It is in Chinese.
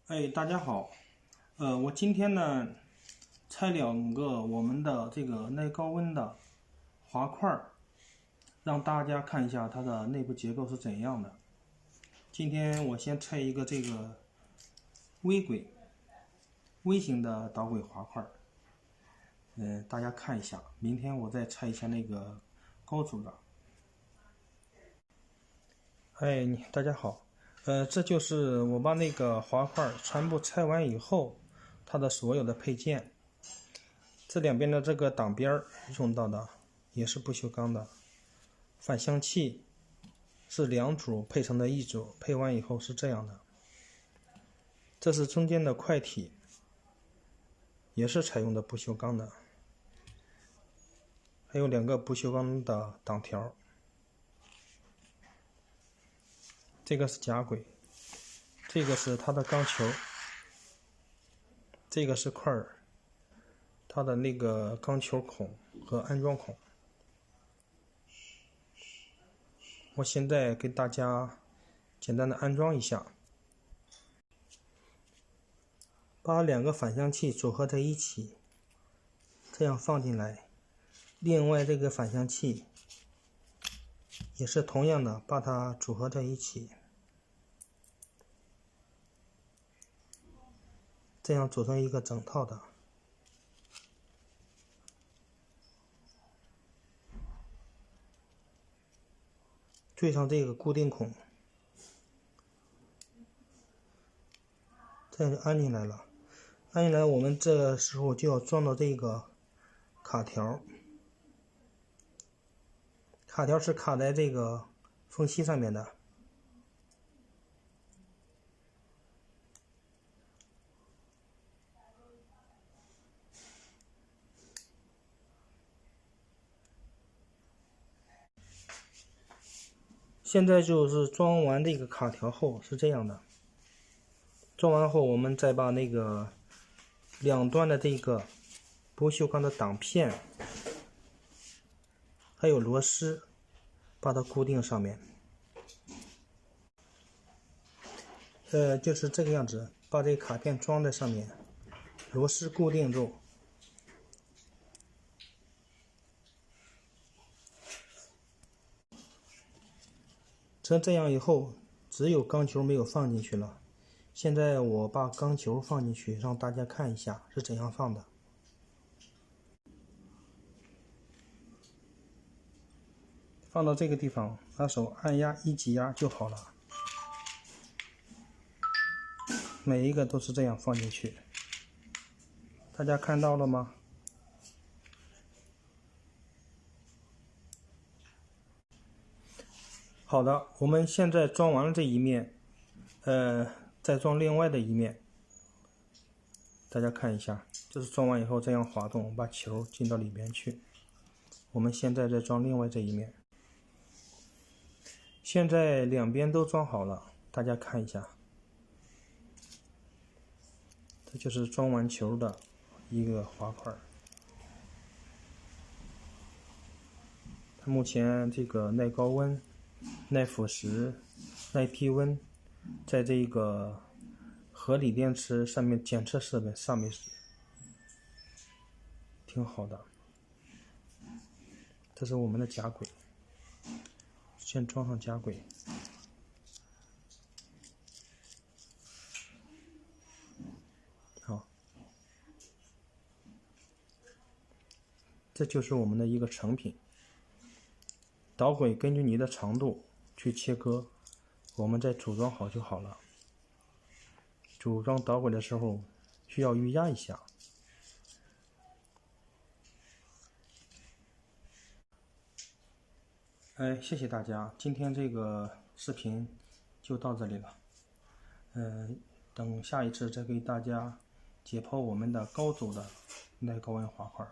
大家好，我今天呢拆两个我们的这个耐高温的滑块儿，让大家看一下它的内部结构是怎样的。今天我先拆一个这个微型的导轨滑块儿，大家看一下。明天我再拆一下那个高阻的。大家好，这就是我把那个滑块全部拆完以后，它的所有的配件。这两边的这个挡边用到的也是不锈钢的，反向器是两组配成的一组，配完以后是这样的。这是中间的块体，也是采用的不锈钢的，还有两个不锈钢的挡条。这个是夹轨，这个是它的钢球，这个是块儿，它的那个钢球孔和安装孔。我现在给大家简单的安装一下，把两个反向器组合在一起，这样放进来。另外这个反向器也是同样的，把它组合在一起，这样组成一个整套的。对上这个固定孔，这样就安进来了。安进来，我们这时候就要装到这个卡条。卡条是卡在这个缝隙上面的。现在就是装完这个卡条后是这样的。装完后，我们再把那个两端的这个不锈钢的挡片还有螺丝把它固定上面。就是这个样子，把这个卡片装在上面，螺丝固定住。这样以后，只有钢球没有放进去了。现在我把钢球放进去，让大家看一下是怎样放的。放到这个地方，拿手按压一挤压就好了。每一个都是这样放进去，大家看到了吗？好的，我们现在装完了这一面，再装另外的一面。大家看一下，这是装完以后这样滑动，把球进到里边去。我们现在再装另外这一面。现在两边都装好了，大家看一下，这就是装完球的一个滑块。它目前这个耐高温、耐腐蚀、耐低温，在这个合锂电池上面检测设备上面挺好的。这是我们的夹轨，先装上夹轨。好，这就是我们的一个成品。导轨根据你的长度去切割，我们再组装好就好了。组装导轨的时候需要预压一下。谢谢大家，今天这个视频就到这里了。等下一次再给大家解剖我们的高阻的耐高温滑块。